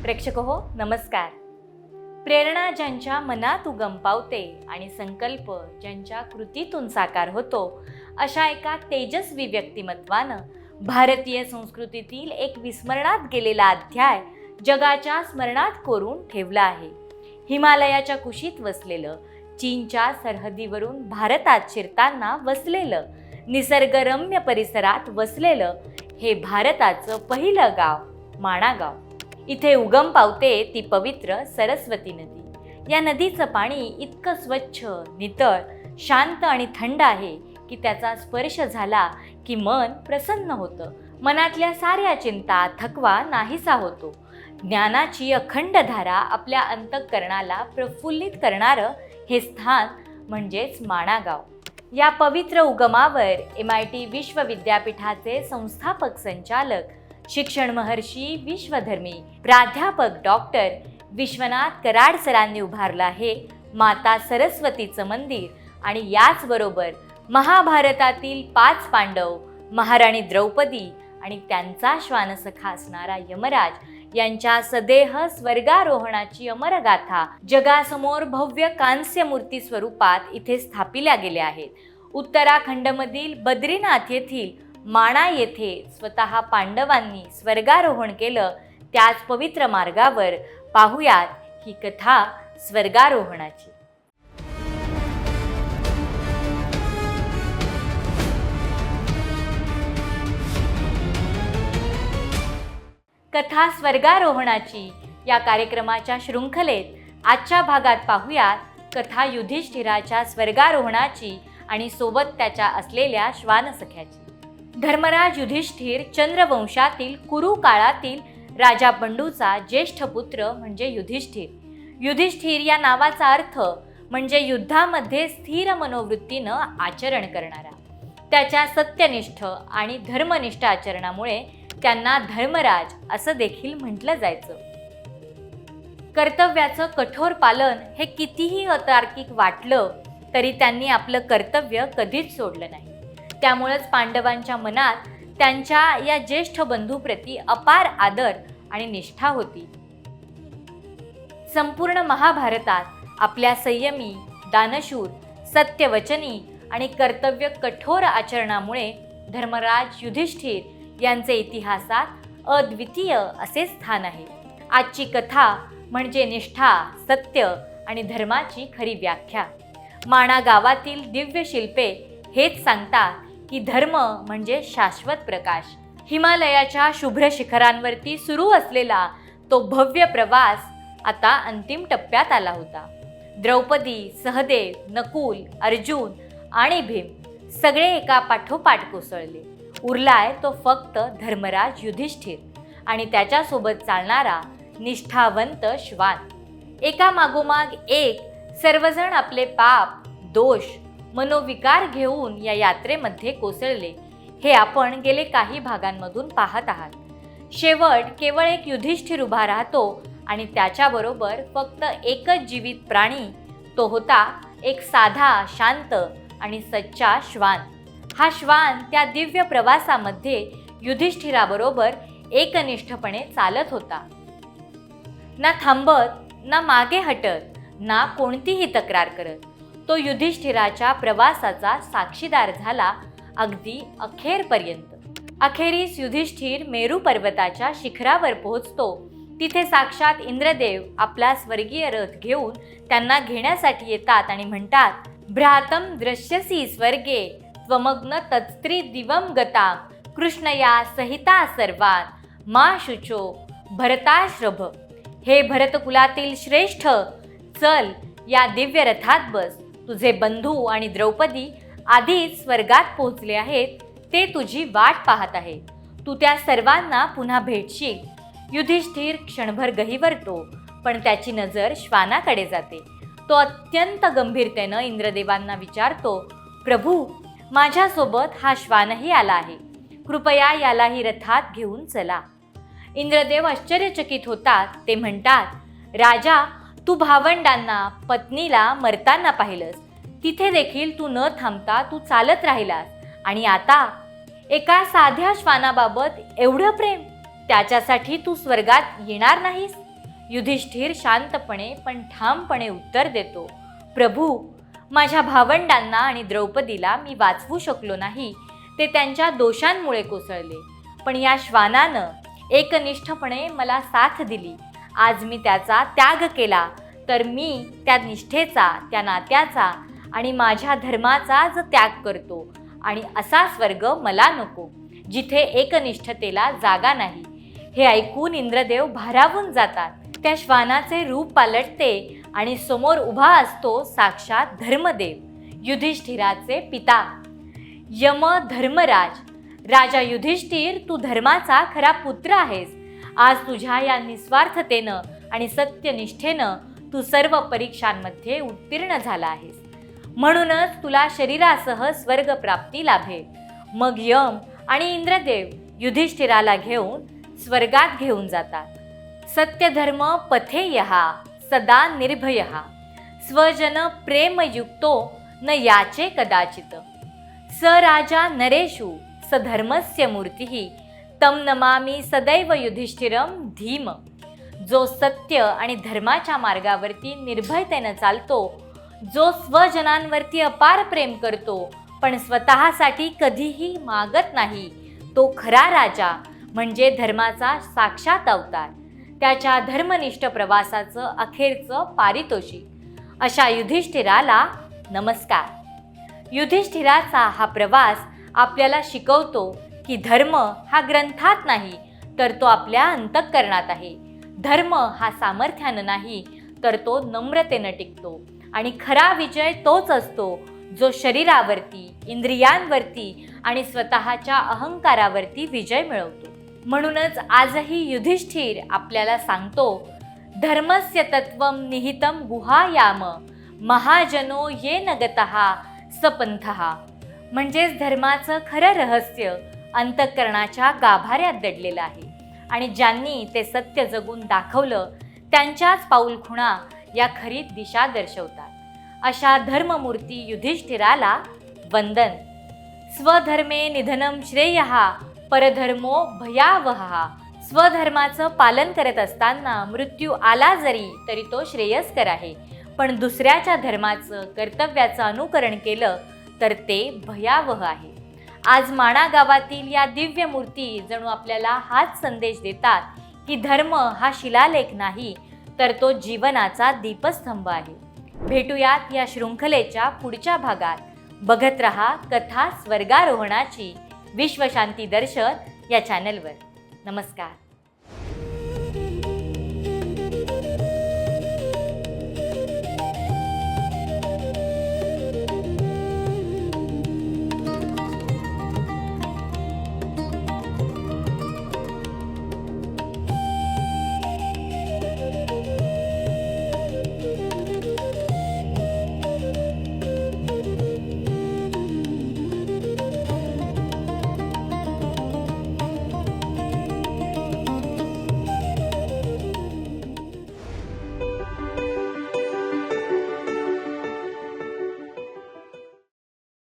प्रेक्षक हो नमस्कार. प्रेरणा ज्यांच्या मनात उगम पावते आणि संकल्प ज्यांच्या कृतीतून साकार होतो, अशा एका तेजस्वी व्यक्तिमत्वानं भारतीय संस्कृतीतील एक विस्मरणात गेलेला अध्याय जगाच्या स्मरणात कोरून ठेवला आहे. हिमालयाच्या कुशीत वसलेलं, चीनच्या सरहद्दीवरून भारतात शिरताना वसलेलं, निसर्गरम्य परिसरात वसलेलं हे भारताचं पहिलं गाव माणागाव. इथे उगम पावते ती पवित्र सरस्वती नदी. या नदीचं पाणी इतकं स्वच्छ, नितळ, शांत आणि थंड आहे की त्याचा स्पर्श झाला की मन प्रसन्न होतं. मनातल्या साऱ्या चिंता, थकवा नाहीसा होतो. ज्ञानाची अखंड धारा आपल्या अंतःकरणाला प्रफुल्लित करणारं हे स्थान म्हणजेच माणागाव. या पवित्र उगमावर MIT विश्वविद्यापीठाचे संस्थापक संचालक, शिक्षण महर्षी, विश्वधर्मी प्राध्यापक डॉक्टर विश्वनाथ कराड सरांनी उभारलं आहे माता सरस्वतीचं मंदिर. आणि याचबरोबर महाभारतातील 5 पांडव, महाराणी द्रौपदी आणि त्यांचा श्वानसखा असणारा यमराज यांच्या सदेह स्वर्गारोहणाची अमरगाथा जगासमोर भव्य कांस्य मूर्ती स्वरूपात इथे स्थापिल्या गेल्या आहेत. उत्तराखंडमधील बद्रीनाथ येथील माणा येथे स्वतः पांडवांनी स्वर्गारोहण केलं. त्याच पवित्र मार्गावर पाहुयात ही कथा स्वर्गारोहणाची. कथा स्वर्गारोहणाची या कार्यक्रमाच्या शृंखलेत आजच्या भागात पाहुयात कथा युधिष्ठिराच्या स्वर्गारोहणाची आणि सोबत त्याच्या असलेल्या श्वानसख्याची. धर्मराज युधिष्ठिर चंद्रवंशातील कुरु काळातील राजा बंडूचा ज्येष्ठ पुत्र म्हणजे युधिष्ठिर. युधिष्ठिर या नावाचा अर्थ म्हणजे युद्धामध्ये स्थिर मनोवृत्तीनं आचरण करणारा. त्याच्या सत्यनिष्ठ आणि धर्मनिष्ठ आचरणामुळे त्यांना धर्मराज असं देखील म्हटलं जायचं. कर्तव्याचं कठोर पालन हे कितीही अतार्किक वाटलं तरी त्यांनी आपलं कर्तव्य कधीच सोडलं नाही. त्यामुळेच पांडवांच्या मनात त्यांच्या या ज्येष्ठ बंधूप्रती अपार आदर आणि निष्ठा होती. संपूर्ण महाभारतात आपल्या संयमी, दानशूर, सत्यवचनी आणि कर्तव्य कठोर आचरणामुळे धर्मराज युधिष्ठिर यांचे इतिहासात अद्वितीय असे स्थान आहे. आजची कथा म्हणजे निष्ठा, सत्य आणि धर्माची खरी व्याख्या. माणा गावातील दिव्य शिल्पे हेच सांगतात की धर्म म्हणजे शाश्वत प्रकाश. हिमालयाच्या शुभ्र शिखरांवरती सुरू असलेला तो भव्य प्रवास आता अंतिम टप्प्यात आला होता. द्रौपदी, सहदेव, नकुल, अर्जुन आणि भीम सगळे एका पाठोपाठ कोसळले. उरलाय तो फक्त धर्मराज युधिष्ठिर आणि त्याच्यासोबत चालणारा निष्ठावंत श्वान. एका मागोमाग एक सर्वजण आपले पाप, दोष, मनोविकार घेऊन या यात्रेमध्ये कोसळले हे आपण गेले काही भागांमधून पाहत आहात. शेवट केवळ एक युधिष्ठिर उभा राहतो आणि त्याच्याबरोबर फक्त एकच जीवित प्राणी, तो होता एक साधा, शांत आणि सच्चा श्वान. हा श्वान त्या दिव्य प्रवासामध्ये युधिष्ठिराबरोबर एकनिष्ठपणे चालत होता. ना थांबत, ना मागे हटत, ना कोणतीही तक्रार करत तो युधिष्ठिराच्या प्रवासाचा साक्षीदार झाला अगदी अखेरपर्यंत. अखेरीस युधिष्ठिर मेरू पर्वताच्या शिखरावर पोहोचतो. तिथे साक्षात इंद्रदेव आपला स्वर्गीय रथ घेऊन त्यांना घेण्यासाठी येतात आणि म्हणतात, भ्रातम द्रश्यसी स्वर्गे त्वमग्न तत्स्त्री दिवम गता कृष्णया सहिता सर्वान मा शुचो भरताश्रभ. हे भरतकुलातील श्रेष्ठ, चल या दिव्य रथात बस. तुझे बंधू आणि द्रौपदी आधीच स्वर्गात पोहोचले आहेत. ते तुझी वाट पाहत आहेत. तू त्या सर्वांना पुन्हा भेटशील. युधिष्ठिर क्षणभर गहिवरतो, पण त्याची नजर श्वानाकडे जाते. तो अत्यंत गंभीरतेनं इंद्रदेवांना विचारतो, प्रभू, माझ्यासोबत हा श्वानही आला आहे. कृपया यालाही रथात घेऊन चला. इंद्रदेव आश्चर्यचकित होतात. ते म्हणतात, राजा, तू भावंडांना, पत्नीला मरताना पाहिलंस. तिथे देखील तू न थांबता तू चालत राहिलास आणि आता एका साध्या श्वानाबाबत एवढं प्रेम, त्याच्यासाठी तू स्वर्गात येणार नाहीस? युधिष्ठिर शांतपणे पण ठामपणे उत्तर देतो, प्रभू, माझ्या भावंडांना आणि द्रौपदीला मी वाचवू शकलो नाही, ते त्यांच्या दोषांमुळे कोसळले. पण या श्वानानं एकनिष्ठपणे मला साथ दिली. आज मी त्याचा त्याग केला तर मी त्या निष्ठेचा, त्या नात्याचा आणि माझ्या धर्माचाच त्याग करतो. आणि असा स्वर्ग मला नको, जिथे एकनिष्ठतेला जागा नाही. हे ऐकून इंद्रदेव भारावून जातात. त्या श्वानाचे रूप पालटते आणि समोर उभा असतो साक्षात धर्मदेव, युधिष्ठिराचे पिता. यम धर्मराज, राजा युधिष्ठिर, तू धर्माचा खरा पुत्र आहेस. आज तुझ्या या निस्वार्थतेनं आणि सत्यनिष्ठेनं तू सर्व परीक्षांमध्ये उत्तीर्ण झाला आहेस. म्हणूनच तुला शरीरासह स्वर्ग प्राप्ती लाभेल. मग यम आणि इंद्रदेव युधिष्ठिराला घेऊन स्वर्गात घेऊन जातात. सत्यधर्म पथेयहा सदा निर्भयः स्वजन प्रेमयुक्तो न याचे कदाचित. स राजा नरेषु स धर्मस्य मूर्तिः तम नमामि सदैव युधिष्ठिरम धीम. जो सत्य आणि धर्माच्या मार्गावरती निर्भयतेनं चालतो, जो स्वजनांवरती अपार प्रेम करतो पण स्वतःसाठी कधीही मागत नाही, तो खरा राजा म्हणजे धर्माचा साक्षात अवतार. त्याच्या धर्मनिष्ठ प्रवासाचं अखेरचं पारितोषिक. अशा युधिष्ठिराला नमस्कार. युधिष्ठिराचा हा प्रवास आपल्याला शिकवतो की धर्म हा ग्रंथात नाही, तर तो आपल्या अंतःकरणात आहे. धर्म हा सामर्थ्यानं नाही, तर तो नम्रतेनं टिकतो. आणि खरा विजय तोच असतो जो शरीरावरती, इंद्रियांवरती आणि स्वतःच्या अहंकारावरती विजय मिळवतो. म्हणूनच आजही युधिष्ठिर आपल्याला सांगतो, धर्मस्य तत्वम निहितम गुहायाम महाजनो येन गतः सपंथः. म्हणजेच धर्माचं खरं रहस्य अंतःकरणाच्या गाभाऱ्यात दडलेलं आहे. आणि ज्यांनी ते सत्य जगून दाखवलं त्यांच्याच पाऊलखुणा या खरी दिशा दर्शवतात. अशा धर्ममूर्ती युधिष्ठिराला वंदन. स्वधर्मे निधनम श्रेयः परधर्मो भयावहः. स्वधर्माचं पालन करत असताना मृत्यू आला जरी तरी तो श्रेयस्कर आहे, पण दुसऱ्याच्या धर्माचं, कर्तव्याचं अनुकरण केलं तर ते भयावह आहे. आज माणा गावातील या दिव्य मूर्ती जणू आपल्याला हाच संदेश देतात की धर्म हा शिलालेख नाही, तर तो जीवनाचा दीपस्तंभ आहे. भेटूयात या शृंखलेच्या पुढच्या भागात. बघत रहा कथा स्वर्गारोहणाची विश्वशांती दर्शन या चॅनलवर. नमस्कार.